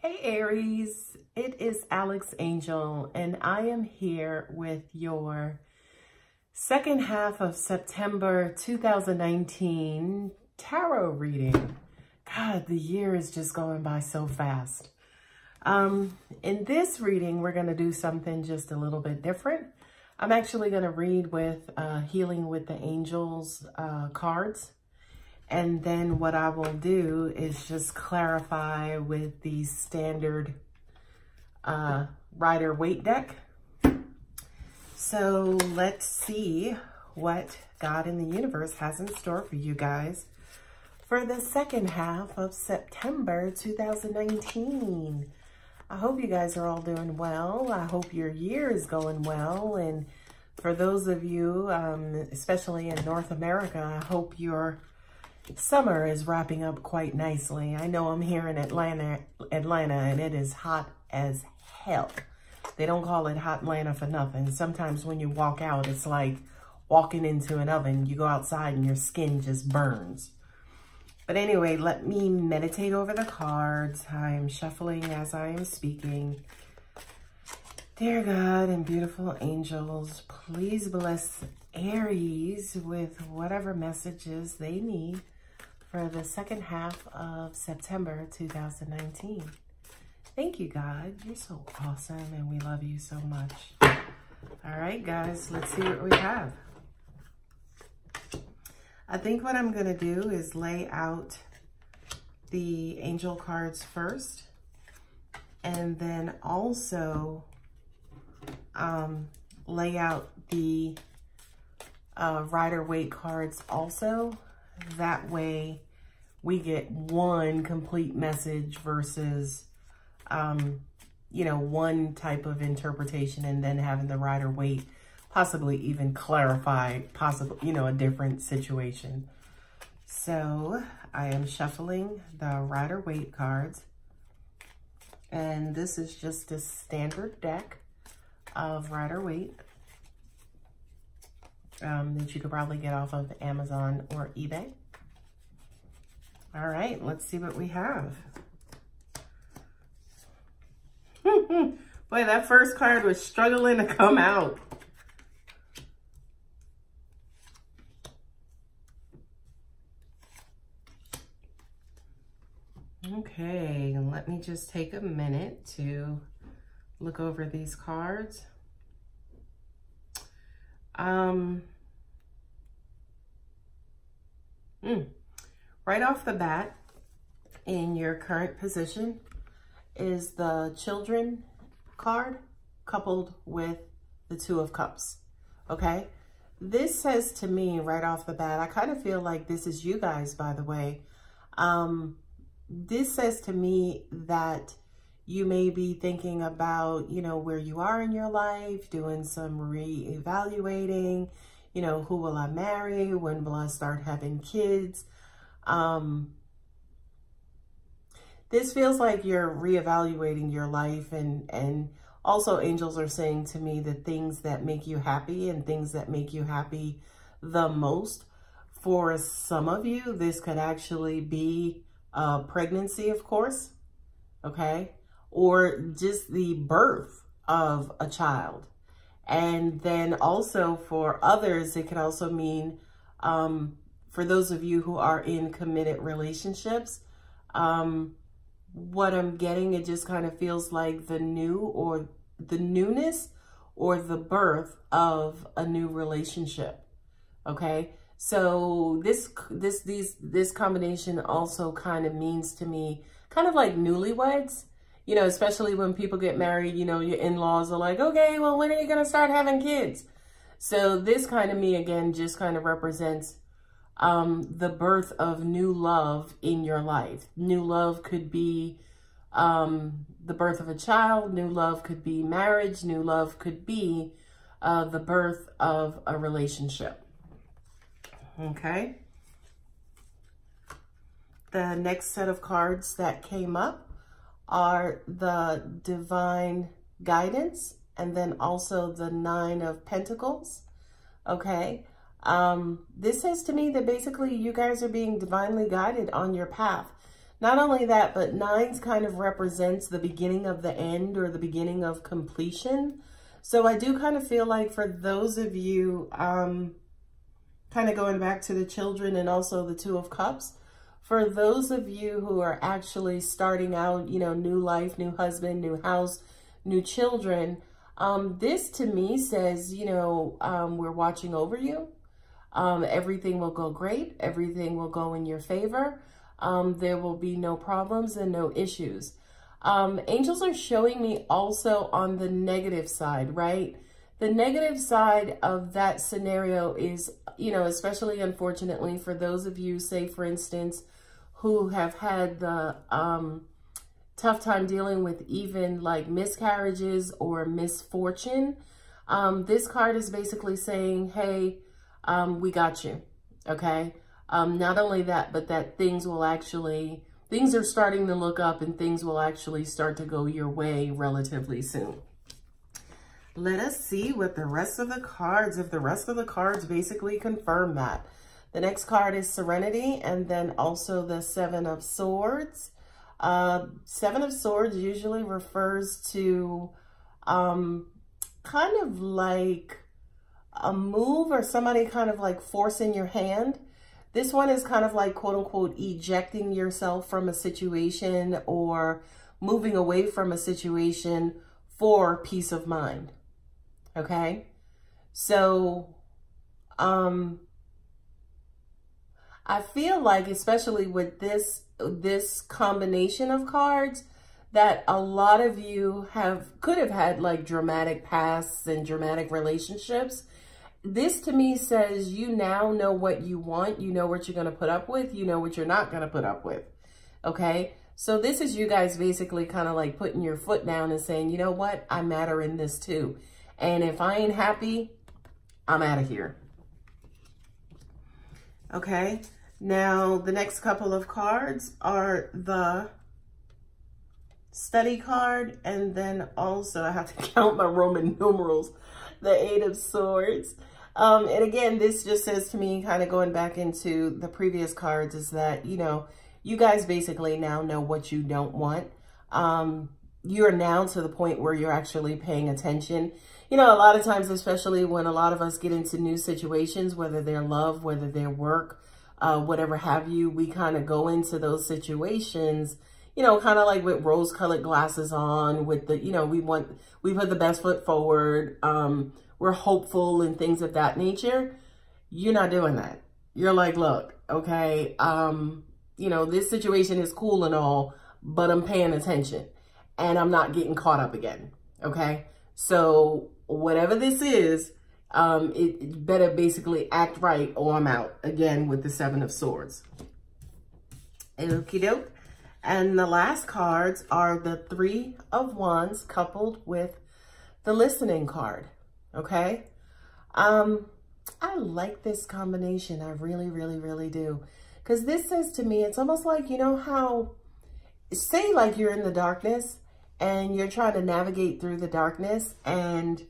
Hey Aries, it is Alex Angel and I am here with your second half of September 2019 tarot reading. God, the year is just going by so fast. In this reading, we're going to do something just a little bit different. I'm actually going to read with Healing with the Angels cards. And then what I will do is just clarify with the standard Rider-Waite deck. So let's see what God in the universe has in store for you guys for the second half of September 2019. I hope you guys are all doing well. I hope your year is going well. And for those of you, especially in North America, I hope your summer is wrapping up quite nicely. I know I'm here in Atlanta, and it is hot as hell. They don't call it Hot Atlanta for nothing. Sometimes when you walk out, it's like walking into an oven. You go outside and your skin just burns. But anyway, let me meditate over the cards. I am shuffling as I am speaking. Dear God and beautiful angels, please bless Aries with whatever messages they need for the second half of September 2019. Thank you, God. You're so awesome and we love you so much. All right, guys, let's see what we have. I think what I'm going to do is lay out the angel cards first and then also lay out the Rider-Waite cards also. That way we get one complete message versus, you know, one type of interpretation and then having the Rider-Waite possibly even clarify you know, a different situation. So I am shuffling the Rider-Waite cards. And this is just a standard deck of Rider-Waite that you could probably get off of Amazon or eBay. All right, let's see what we have. Boy, that first card was struggling to come out. Okay, let me just take a minute to look over these cards. Right off the bat, in your current position is the Children card coupled with the Two of Cups, okay? This says to me right off the bat, I kind of feel like this is you guys, by the way. This says to me that you may be thinking about, you know, where you are in your life, doing some re-evaluating, you know, who will I marry? When will I start having kids? This feels like you're reevaluating your life, and also angels are saying to me that things that make you happy and things that make you happy the most, for some of you, this could actually be pregnancy, of course, okay? Or just the birth of a child. And then also for others, it could also mean, for those of you who are in committed relationships, what I'm getting, it just kind of feels like the new or the newness or the birth of a new relationship. Okay. So this combination also kind of means to me, kind of like newlyweds, you know, especially when people get married, you know, your in-laws are like, okay, well, when are you going to start having kids? So this kind of me, again, just kind of represents the birth of new love in your life. New love could be the birth of a child. New love could be marriage. New love could be the birth of a relationship. Okay. The next set of cards that came up are the Divine Guidance and then also the Nine of Pentacles. Okay. This says to me that basically you guys are being divinely guided on your path. Not only that, but nines kind of represents the beginning of the end or the beginning of completion. So I do kind of feel like for those of you, kind of going back to the children and also the Two of Cups, for those of you who are actually starting out, you know, new life, new husband, new house, new children, this to me says, you know, we're watching over you. Everything will go great. Everything will go in your favor. There will be no problems and no issues. Angels are showing me also on the negative side, right? The negative side of that scenario is, you know, especially unfortunately for those of you, say for instance, who have had the tough time dealing with even like miscarriages or misfortune. This card is basically saying, hey, we got you, okay? Not only that, but that things are starting to look up and things will actually start to go your way relatively soon. Let us see what the rest of the cards, if the rest of the cards basically confirm that. The next card is Serenity, and then also the Seven of Swords. Seven of Swords usually refers to kind of like a move or somebody kind of like forcing your hand. This one is kind of like, quote unquote, ejecting yourself from a situation or moving away from a situation for peace of mind. Okay. So, I feel like, especially with this combination of cards, that a lot of you could have had like dramatic pasts and dramatic relationships. This to me says you now know what you want. You know what you're going to put up with. You know what you're not going to put up with. Okay. So this is you guys basically kind of like putting your foot down and saying, you know what? I matter in this too. And if I ain't happy, I'm out of here. Okay. Now, the next couple of cards are the Study card, and then also I have to count my Roman numerals, the Eight of Swords. And again, this just says to me, kind of going back into the previous cards, is that, you know, you guys basically now know what you don't want. You're now to the point where you're actually paying attention. You know, a lot of times, especially when a lot of us get into new situations, whether they're love, whether they're work, whatever have you, we kind of go into those situations, you know, kind of like with rose-colored glasses on, with the, you know, we put the best foot forward. We're hopeful and things of that nature. You're not doing that. You're like, look, okay, you know, this situation is cool and all, but I'm paying attention and I'm not getting caught up again. Okay. So whatever this is, it better basically act right or I'm out, again with the Seven of Swords. Okie doke. And the last cards are the Three of Wands coupled with the Listening card. Okay. I like this combination. I really, really, really do. Because this says to me, it's almost like, you know how, say like you're in the darkness and you're trying to navigate through the darkness and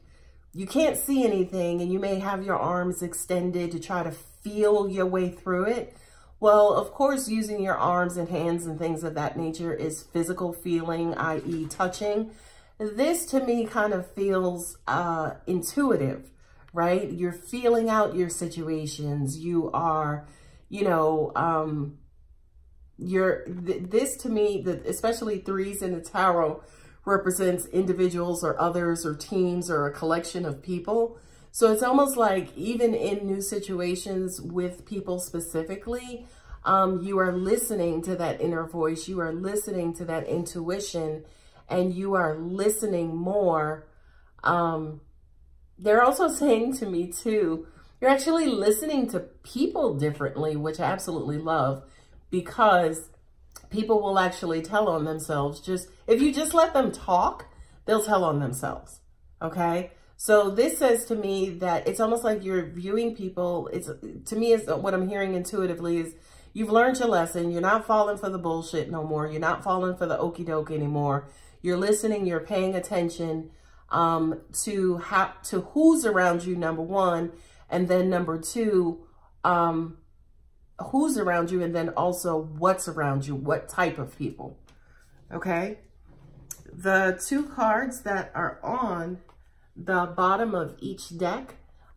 you can't see anything and you may have your arms extended to try to feel your way through it. Well, of course, using your arms and hands and things of that nature is physical feeling, i.e. touching. This to me kind of feels intuitive, right? You're feeling out your situations. You are, you know, this to me, especially threes in the tarot, represents individuals or others or teams or a collection of people. So it's almost like even in new situations with people specifically, you are listening to that inner voice. You are listening to that intuition and you are listening more. They're also saying to me too, you're actually listening to people differently, which I absolutely love, because people will actually tell on themselves. Just if you just let them talk, they'll tell on themselves. Okay. So this says to me that it's almost like you're viewing people. To me, it's what I'm hearing intuitively is you've learned your lesson. You're not falling for the bullshit no more. You're not falling for the okie doke anymore. You're listening. You're paying attention to who's around you, number one. And then number two, who's around you, and then also what's around you, what type of people, okay? The two cards that are on the bottom of each deck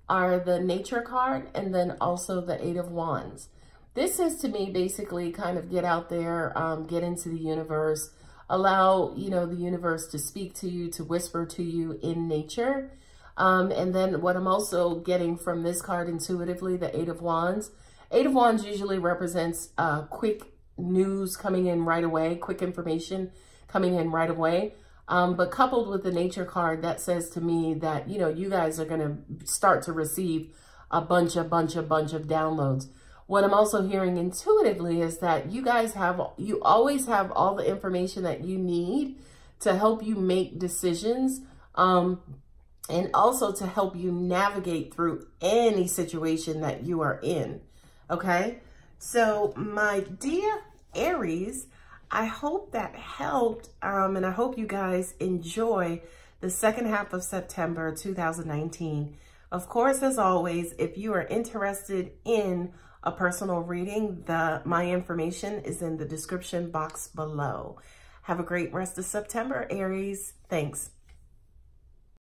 are the Nature card and then also the Eight of Wands. This is, to me, basically kind of get out there, get into the universe, allow, you know, the universe to speak to you, to whisper to you in nature. And then what I'm also getting from this card intuitively, the Eight of Wands. Eight of Wands usually represents quick news coming in right away, quick information coming in right away. But coupled with the Nature card, that says to me that, you know, you guys are going to start to receive a bunch of downloads. What I'm also hearing intuitively is that you guys you always have all the information that you need to help you make decisions, and also to help you navigate through any situation that you are in, okay? So my dear Aries, I hope that helped, and I hope you guys enjoy the second half of September 2019. Of course, as always, if you are interested in a personal reading, my information is in the description box below. Have a great rest of September, Aries. Thanks.